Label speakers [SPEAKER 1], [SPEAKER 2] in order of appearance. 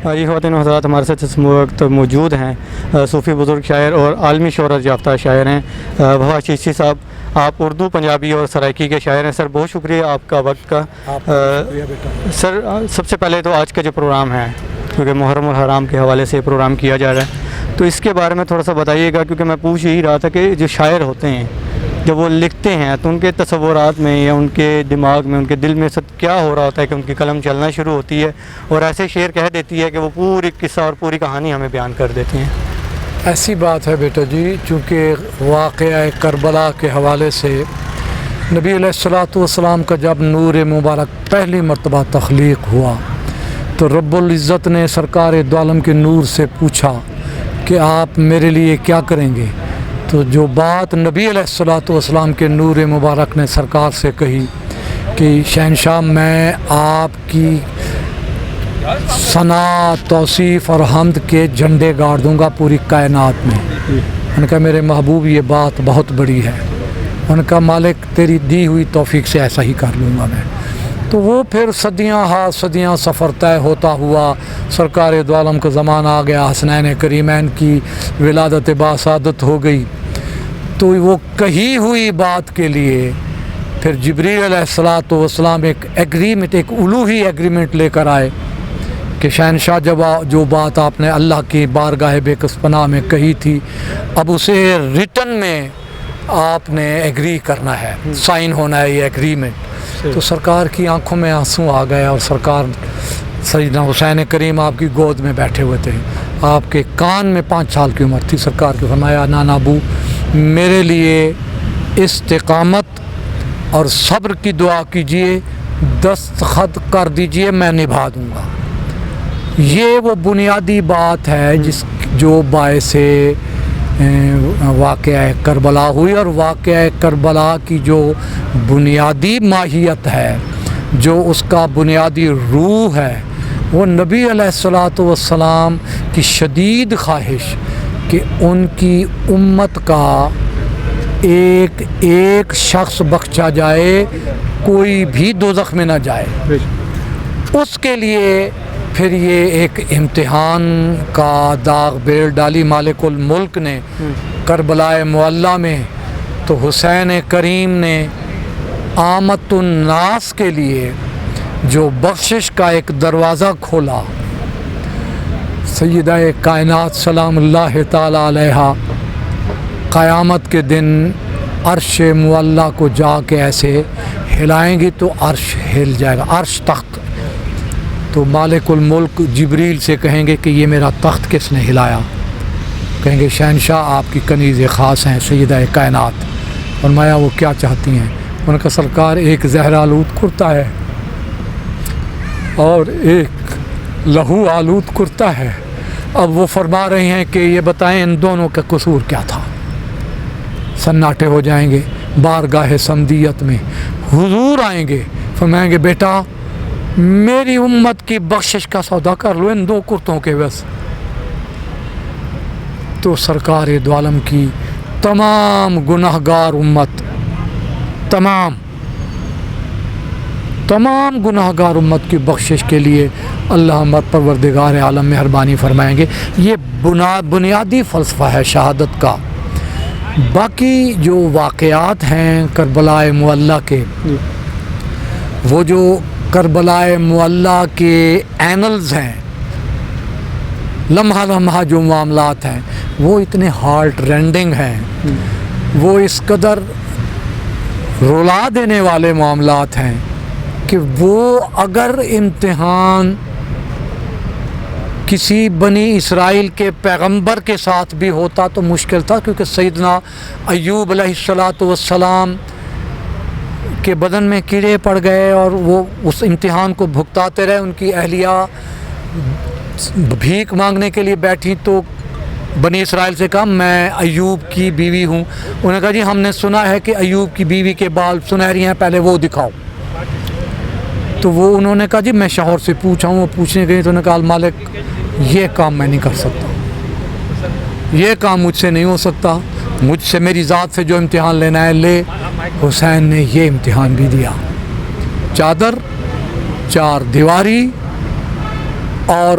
[SPEAKER 1] یہ خواتین و حضرات ہمارے ساتھ اس وقت موجود ہیں صوفی بزرگ شاعر اور عالمی شہرت یافتہ شاعر ہیں بھوا چشتی صاحب. آپ اردو، پنجابی اور سرائکی کے شاعر ہیں. سر بہت شکریہ آپ کا وقت کا. سر سب سے پہلے تو آج کا جو پروگرام ہے، کیونکہ محرم الحرام کے حوالے سے پروگرام کیا جا رہا ہے، تو اس کے بارے میں تھوڑا سا بتائیے گا، کیونکہ میں پوچھ ہی رہا تھا کہ جو شاعر ہوتے ہیں جب وہ لکھتے ہیں تو ان کے تصورات میں یا ان کے دماغ میں، ان کے دل میں سب کیا ہو رہا ہوتا ہے کہ ان کی قلم چلنا شروع ہوتی ہے اور ایسے شعر کہہ دیتی ہے کہ وہ پوری قصہ اور پوری کہانی ہمیں بیان کر دیتے ہیں.
[SPEAKER 2] ایسی بات ہے بیٹا جی، چونکہ واقعہ کربلا کے حوالے سے نبی علیہ الصلوۃ والسلام کا جب نور مبارک پہلی مرتبہ تخلیق ہوا تو رب العزت نے سرکار دو عالم کے نور سے پوچھا کہ آپ میرے لیے کیا کریں گے. تو جو بات نبی علیہ الصلوۃ والسلام کے نور مبارک نے سرکار سے کہی کہ شہنشاہ میں آپ کی ثنا، توصیف اور حمد کے جھنڈے گاڑ دوں گا پوری کائنات میں. ان کا میرے محبوب یہ بات بہت بڑی ہے. ان کا مالک تیری دی ہوئی توفیق سے ایسا ہی کر لوں گا میں. تو وہ پھر صدیاں سفر طے ہوتا ہوا سرکار دو عالم کا زمانہ آ گیا، حسنین کریمین کی ولادت باسعادت ہو گئی. تو وہ کہی ہوئی بات کے لیے پھر جبریل علیہ الصلوۃ والسلام ایک ایگریمنٹ، ایک الوہی ایگریمنٹ لے کر آئے کہ شہنشاہ جب جو بات آپ نے اللہ کی بارگاہ بے کس پناہ میں کہی تھی، اب اسے ریٹن میں آپ نے ایگری کرنا ہے، سائن ہونا ہے یہ ایگریمنٹ. تو سرکار کی آنکھوں میں آنسو آ گئے اور سرکار سیدنا حسین کریم آپ کی گود میں بیٹھے ہوئے تھے. آپ کے کان میں 5 سال کی عمر تھی. سرکار کو فرمایا نانا ابو میرے لیے استقامت اور صبر کی دعا کیجئے، دستخط کر دیجئے، میں نبھا دوں گا. یہ وہ بنیادی بات ہے جو باعث واقعہ کربلا ہوئی، اور واقعہ کربلا کی جو بنیادی ماہیت ہے، جو اس کا بنیادی روح ہے، وہ نبی علیہ الصلوۃ والسلام کی شدید خواہش کہ ان کی امت کا ایک ایک شخص بخشا جائے، کوئی بھی دوزخ میں نہ جائے. اس کے لیے پھر یہ ایک امتحان کا داغ بیل ڈالی مالک الملک نے کربلا معلیٰ میں. تو حسین کریم نے آمت الناس کے لیے جو بخشش کا ایک دروازہ کھولا، سیدہ کائنات سلام اللہ تعالی علیہا قیامت کے دن عرش معلیٰ کو جا کے ایسے ہلائیں گی تو عرش ہل جائے گا، عرش تخت. تو مالک الملک جبریل سے کہیں گے کہ یہ میرا تخت کس نے ہلایا؟ کہیں گے شہنشاہ آپ کی کنیز خاص ہیں سیدہ کائنات. فرمایا وہ کیا چاہتی ہیں؟ ان کا سرکار ایک زہر آلود کرتا ہے اور ایک لہو آلود کرتا ہے. اب وہ فرما رہے ہیں کہ یہ بتائیں ان دونوں کا قصور کیا تھا. سناٹے ہو جائیں گے. بارگاہ سمدیت میں حضور آئیں گے، فرمائیں گے بیٹا میری امت کی بخشش کا سودا کر لو ان 2 کرتوں کے بس. تو سرکار دو عالم کی تمام گناہ گار امت، تمام گناہ گار امت کی بخشش کے لیے اللہ پروردگار عالم مہربانی فرمائیں گے. یہ بنیادی فلسفہ ہے شہادت کا. باقی جو واقعات ہیں کربلا معلیٰ کے، وہ جو کربلا معلیٰ کے اینلز ہیں، لمحہ لمحہ جو معاملات ہیں، وہ اتنے ہارٹ رینڈنگ ہیں، وہ اس قدر رلا دینے والے معاملات ہیں کہ وہ اگر امتحان کسی بنی اسرائیل کے پیغمبر کے ساتھ بھی ہوتا تو مشکل تھا، کیونکہ سیدنا ایوب علیہ الصلوۃ والسلام کے بدن میں کیڑے پڑ گئے اور وہ اس امتحان کو بھگتاتے رہے. ان کی اہلیہ بھیک مانگنے کے لیے بیٹھی تو بنی اسرائیل سے کہا میں ایوب کی بیوی ہوں. انہوں نے کہا جی ہم نے سنا ہے کہ ایوب کی بیوی کے بال سنہری ہیں، پہلے وہ دکھاؤ. تو وہ انہوں نے کہا جی میں شوہر سے پوچھا ہوں. وہ پوچھنے گئی تو انہوں نے کہا مالک یہ کام میں نہیں کر سکتا، یہ کام مجھ سے نہیں ہو سکتا، مجھ سے میری ذات سے جو امتحان لینا ہے لے. حسین نے یہ امتحان بھی دیا. چادر، 4 دیواری اور